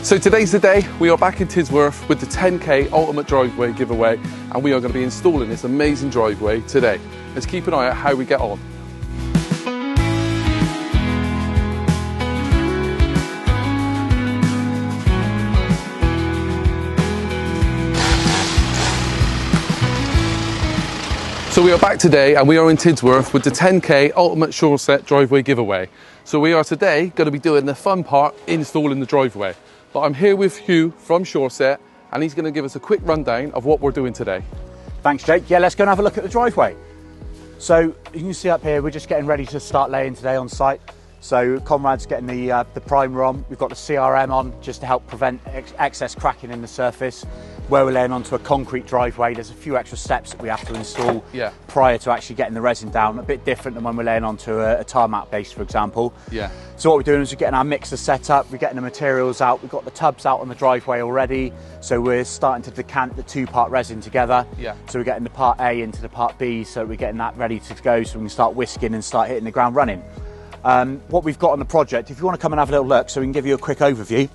So today's the day. We are back in Tisworth with the 10k Ultimate Driveway giveaway, and we are going to be installing this amazing driveway today. Let's keep an eye out how we get on. So we are back today and we are in Tisworth with the 10k Ultimate SureSet Driveway giveaway. So we are today going to be doing the fun part, installing the driveway. But I'm here with Hugh from SureSet, and he's going to give us a quick rundown of what we're doing today. Thanks, Jake. Yeah, let's go and have a look at the driveway. So you can see up here, we're just getting ready to start laying today on site. So Conrad's getting the primer on. We've got the CRM on just to help prevent excess cracking in the surface. Where we're laying onto a concrete driveway, there's a few extra steps that we have to install prior to actually getting the resin down. A bit different than when we're laying onto a tarmac base, for example. Yeah. So what we're doing is we're getting our mixer set up, we're getting the materials out, we've got the tubs out on the driveway already. So we're starting to decant the two-part resin together. Yeah. So we're getting the part A into the part B, so we're getting that ready to go so we can start whisking and start hitting the ground running. What we've got on the project, if you want to come and have a little look so we can give you a quick overview.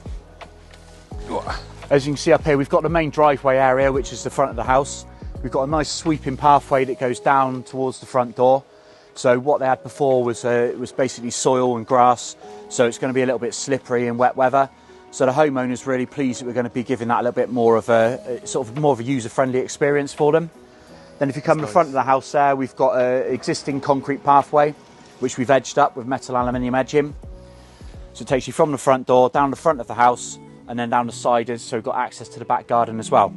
As you can see up here, we've got the main driveway area, which is the front of the house. We've got a nice sweeping pathway that goes down towards the front door. So what they had before was basically soil and grass, so it's going to be a little bit slippery in wet weather. So the homeowner's really pleased that we're going to be giving that a little bit more of a user-friendly experience for them. Then if you come to the front of the house there, we've got an existing concrete pathway, which we've edged up with metal aluminium edging. So it takes you from the front door, down the front of the house, and then down the side, so we've got access to the back garden as well.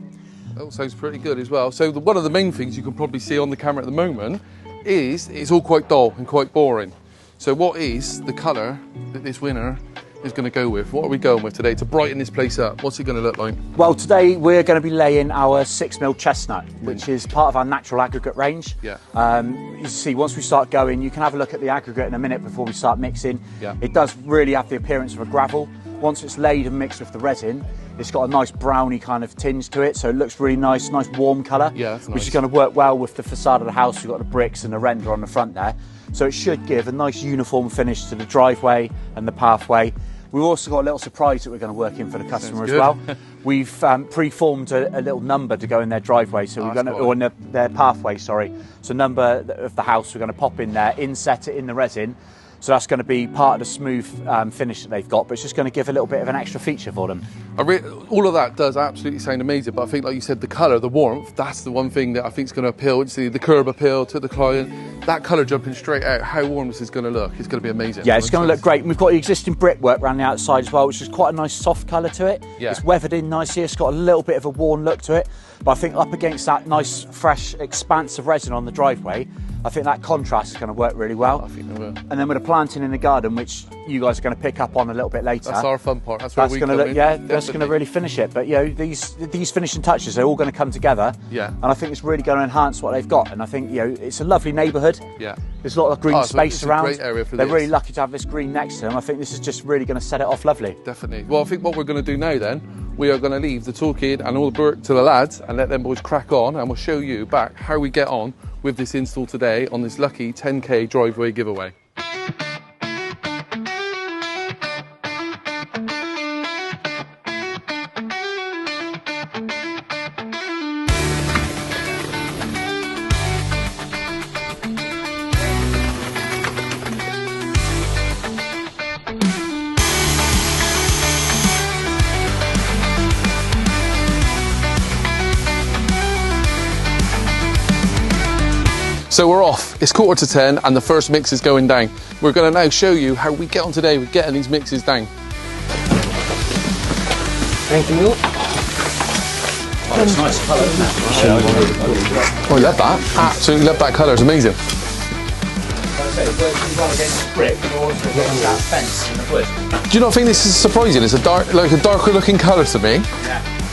That all sounds pretty good as well. So one of the main things you can probably see on the camera at the moment is it's all quite dull and quite boring. So what is the colour that this winner is going to go with? What are we going with today to brighten this place up? What's it going to look like? Well, today we're going to be laying our 6mm chestnut, which is part of our natural aggregate range. Yeah. You see, once we start going, you can have a look at the aggregate in a minute before we start mixing. Yeah. It does really have the appearance of a gravel. Once it's laid and mixed with the resin, it's got a nice browny kind of tinge to it, so it looks really nice warm colour, which is going to work well with the facade of the house. We've got the bricks and the render on the front there, so it should give a nice uniform finish to the driveway and the pathway. We've also got a little surprise that we're going to work in for the customer as well. We've pre-formed a little number to go in their driveway, so we're going to, or in their pathway, sorry. So number of the house, we're going to pop in there, inset it in the resin. So that's going to be part of the smooth finish that they've got, but it's just going to give a little bit of an extra feature for them. All of that does absolutely sound amazing, but I think, like you said, the colour, the warmth, that's the one thing that I think is going to appeal. See the curb appeal to the client. That colour jumping straight out, how warm this is going to look, it's going to be amazing. Yeah, it's going to look great. And we've got the existing brickwork around the outside as well, which is quite a nice soft colour to it. Yeah. It's weathered in nicely, it's got a little bit of a worn look to it, but I think up against that nice, fresh expanse of resin on the driveway, I think that contrast is going to work really well. I think it will. And then with the planting in the garden, which you guys are going to pick up on a little bit later. That's our fun part. That's where we come in. Yeah, that's going to really finish it. But you know, these finishing touches, they're all going to come together. Yeah. And I think it's really going to enhance what they've got. And I think, you know, it's a lovely neighbourhood. Yeah. There's a lot of green space around. It's a great area for They're this. really lucky to have this green next to them. I think this is just really going to set it off lovely. Definitely. Well, I think what we're going to do now then, we are going to leave the talking and all the work to the lads and let them boys crack on, and we'll show you back how we get on with this install today on this lucky 10k driveway giveaway. So we're off. It's 9:45 and the first mix is going down. We're going to now show you how we get on today with getting these mixes down. Thank you. Oh, it's nice colour, isn't it? Oh, I love that. Absolutely love that colour. It's amazing. Do you not think this is surprising? It's a darker looking colour to me,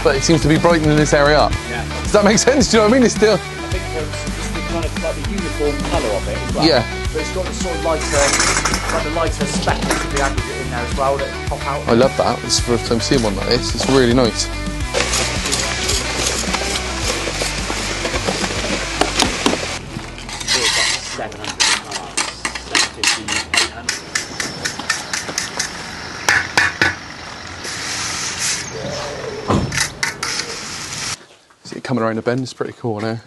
but it seems to be brightening this area up. Yeah. Does that make sense? Do you know what I mean? It's still. I think it's the kind of like the uniform colour of it as well. Yeah. But it's got the sort of lighter speckles of the aggregate in there as well that pop out. I love that. It's the first time seeing one like this. It's really nice. coming around the bend is pretty cool now.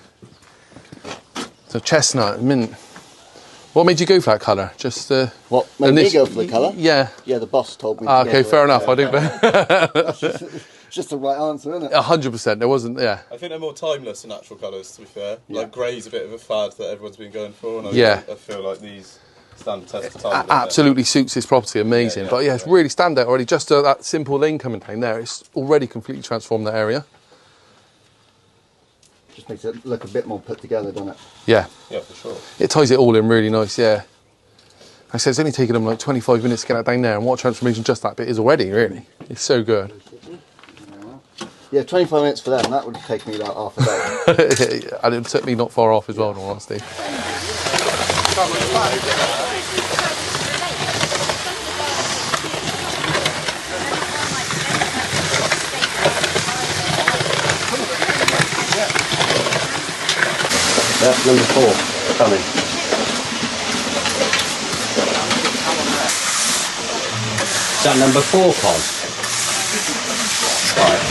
So chestnut, mint. What made you go for that colour? Just what made me go for the colour? Yeah. Yeah, the boss told me. Okay, fair enough. I didn't. It's just the right answer, isn't it? 100%. There wasn't. Yeah. I think they're more timeless than natural colours. To be fair, like grey's a bit of a fad that everyone's been going for, and I feel like these stand the test of time. Absolutely suits this property. Amazing. But yeah, it's really stand out already. Just that simple lane coming down there, it's already completely transformed the area. Just makes it look a bit more put together, doesn't it? Yeah. Yeah, for sure. It ties it all in really nice, yeah. I said it's only taken them like 25 minutes to get that down there, and what a transformation just that bit is already, really. It's so good. Yeah, 25 minutes for them, that would take me like half a day. And it took me not far off as well, in all honesty. That's number 4 coming. Is that number 4, Con? Right.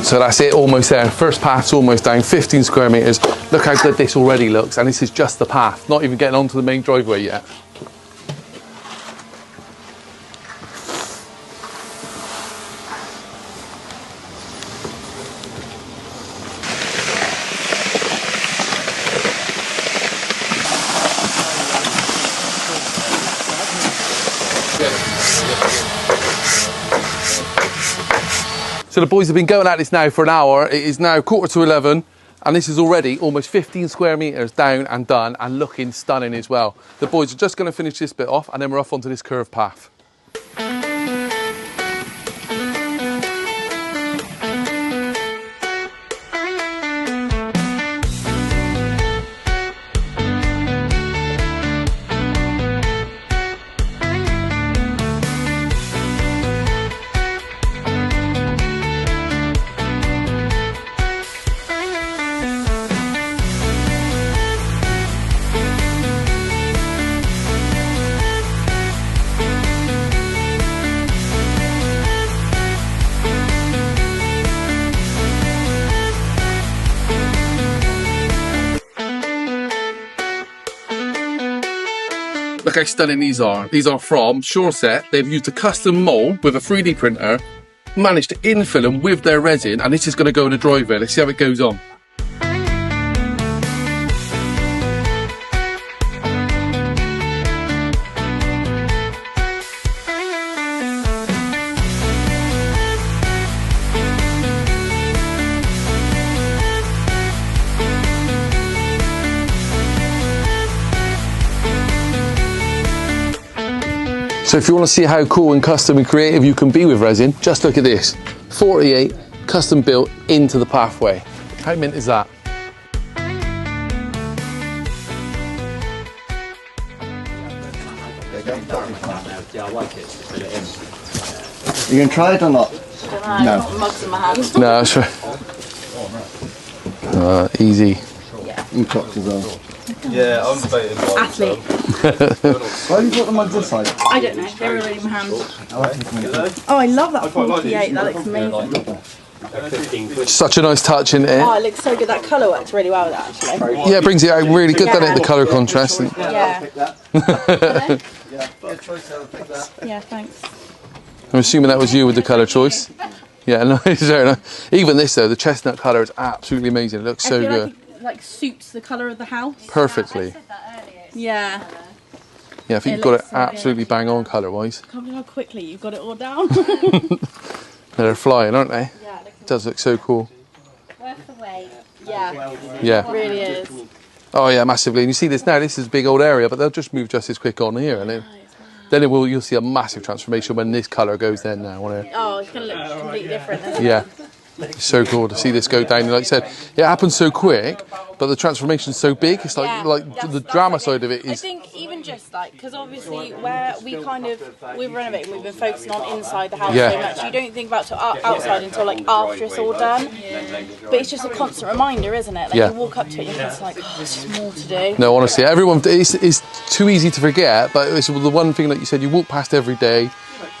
So that's it, almost there. First path's almost down, 15 square metres. Look how good this already looks, and this is just the path, not even getting onto the main driveway yet. So the boys have been going at this now for an hour. It is now 11:15, and this is already almost 15 square metres down and done, and looking stunning as well. The boys are just going to finish this bit off, and then we're off onto this curved path. Look how stunning these are. These are from SureSet. They've used a custom mould with a 3D printer, managed to infill them with their resin, and this is going to go in a driveway. Let's see how it goes on. So if you want to see how cool and custom and creative you can be with resin, just look at this. 48 custom built into the pathway. How mint is that? You going to try it or not? No. Mugs in my hand. No, sure. Easy. And clocked as well. Yeah, I'm debating. Athlete. Why have you got them on this side? I don't know, they were really in my hand. Oh, I love that 48, that looks amazing. Such a nice touch in it. Oh, it looks so good, that colour works really well with that actually. Yeah, it brings it out really good, doesn't it, the colour contrast. Yeah. Yeah, thanks. I'm assuming that was you with the colour choice. Yeah, no, fair enough. Even this though, the chestnut colour is absolutely amazing. It looks so good. Like suits the colour of the house. Perfectly. Yeah. Yeah, I think you've got it absolutely bang on colour wise. I can't believe how quickly you've got it all down. They're flying, aren't they? Yeah, it does look so cool. worth the wait. Yeah. Yeah. It really is. Oh yeah, massively. And you see this now, this is a big old area, but they'll just move just as quick on here, and then you'll see a massive transformation when this colour goes then now. Oh, it's going to look completely different. Isn't Yeah. It's so cool to see this go down. Like I said, it happens so quick, but the transformation's so big. It's like the drama side of it is. I think even just like, because obviously where we've renovated, we've been focusing on inside the house so much. You don't think about outside until like after it's all done. But it's just a constant reminder, isn't it? Like you walk up to it and you're just like, oh, there's just more to do. No, honestly, everyone, it's too easy to forget, but it's the one thing that you said, you walk past every day.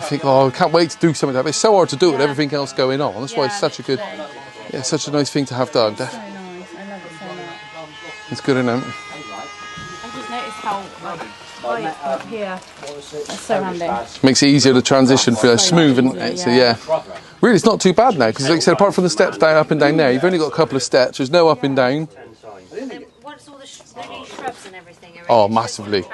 I think, oh, I can't wait to do something like that. But it's so hard to do with everything else going on. That's why it's such a good, such a nice thing to have done. So nice. I love it so much. It's good, isn't it? I just noticed how light up here. It's so handy. Makes it easier to transition for smooth, and so really it's not too bad now because, like I said, apart from the steps down, up and down there, you've only got a couple of steps. There's no up and down. Once all the shrubs and everything are Oh, massively.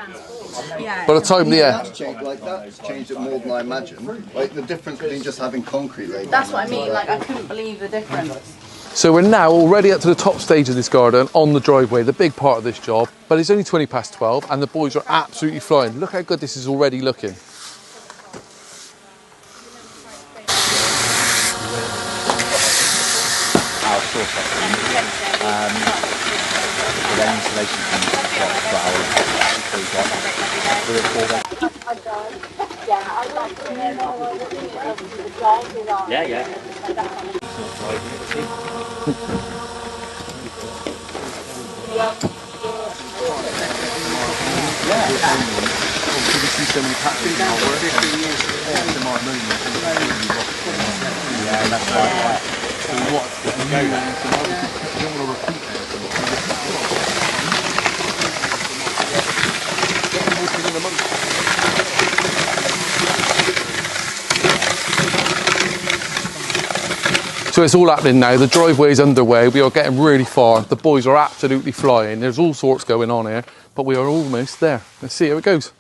Yeah. By the time, That's changed, like that's changed it more than I imagined. Like the difference between just having concrete laid. That's what I mean. Like I couldn't believe the difference. So we're now already up to the top stage of this garden on the driveway, the big part of this job. But it's only 12:20 and the boys are absolutely flying. Look how good this is already looking. So it's all happening now. The driveway is underway. We are getting really far. The boys are absolutely flying. There's all sorts going on here, but we are almost there. Let's see how it goes.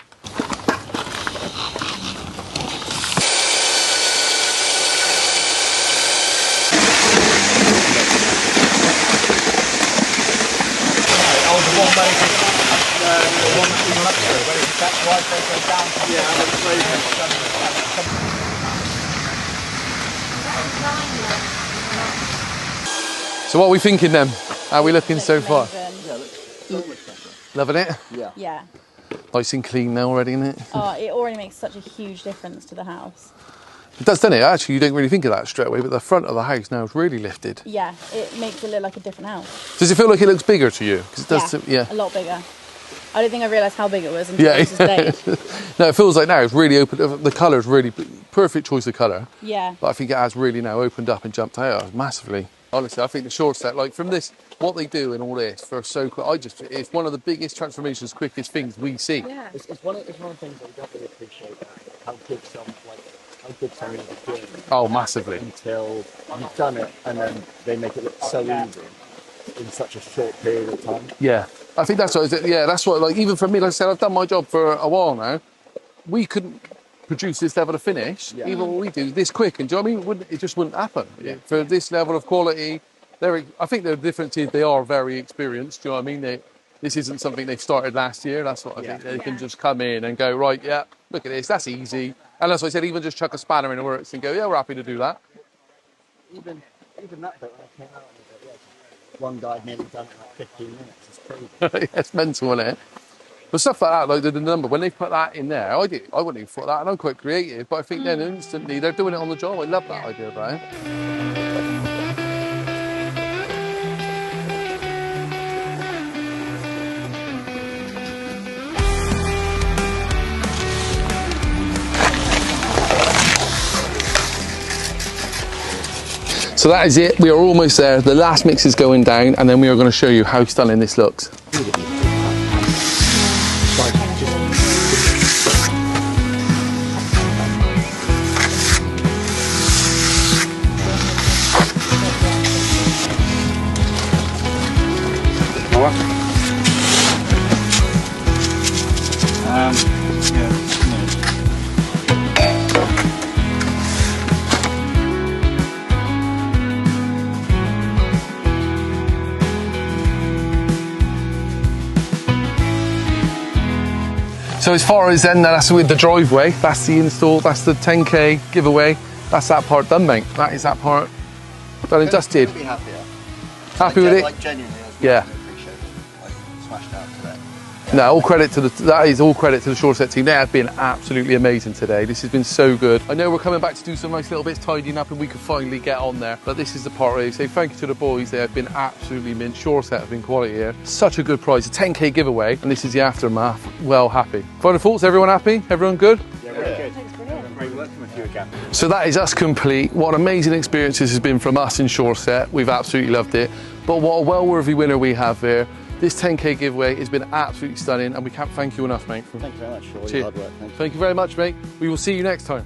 So what are we thinking then? How are we looking so far? Loving it? Yeah. Nice and clean now already, isn't it? Oh, it already makes such a huge difference to the house. It does, doesn't it? Actually, you don't really think of that straight away, but the front of the house now is really lifted. Yeah, it makes it look like a different house. Does it feel like it looks bigger to you? 'Cause it does. A lot bigger. I don't think I realised how big it was until this day. No, it feels like now it's really open. The colour's really perfect choice of colour. Yeah. But I think it has really now opened up and jumped out massively. Honestly, I think the SureSet, like from this, what they do and all this for so quick, it's one of the biggest transformations, quickest things we see. Yeah. It's one of the things that we don't really appreciate, how good someone is doing. Oh, massively. Until you've done it and then they make it look so easy in such a short period of time. Yeah. I think that's what, that's what, like, even for me, like I said, I've done my job for a while now. We couldn't produce this level of finish, even what we do, this quick. And do you know what I mean? It just wouldn't happen. For this level of quality, I think the difference is they are very experienced. Do you know what I mean? This isn't something they started last year. That's what I think. They can just come in and go, right, look at this, that's easy. And as I said, even just chuck a spanner in the works and go, yeah, we're happy to do that. Even that bit, when I came out of it, one guy had nearly done it in like 15 minutes. It's crazy. It's mental, isn't it? But stuff like that, like the number, when they put that in there, I wouldn't even thought that, and I'm quite creative, but I think then instantly they're doing it on the job. I love that idea about it. So that is it, we are almost there. The last mix is going down, and then we are going to show you how stunning this looks. So as far as then, that's with the driveway, that's the install, that's the 10k giveaway, that's that part done, mate. That is that part done and dusted. Be happier. Happy with it? Like genuinely, I was Yeah. really appreciate it. Like smashed out today. No, all credit to that is all credit to the SureSet team. They have been absolutely amazing today. This has been so good. I know we're coming back to do some nice little bits tidying up and we can finally get on there. But this is the part where I say thank you to the boys. They have been absolutely mint. SureSet have been quality here. Such a good prize, a 10k giveaway, and this is the aftermath. Well, happy. Final thoughts, everyone happy? Everyone good? Yeah, really good. Thanks, brilliant. Great work. working with you again. So that is us complete. What an amazing experience this has been from us in SureSet. We've absolutely loved it. But what a well-worthy winner we have here. This 10k giveaway has been absolutely stunning, and we can't thank you enough, mate. Thank you very much for all Cheers. your hard work. Thank you very much, mate. We will see you next time.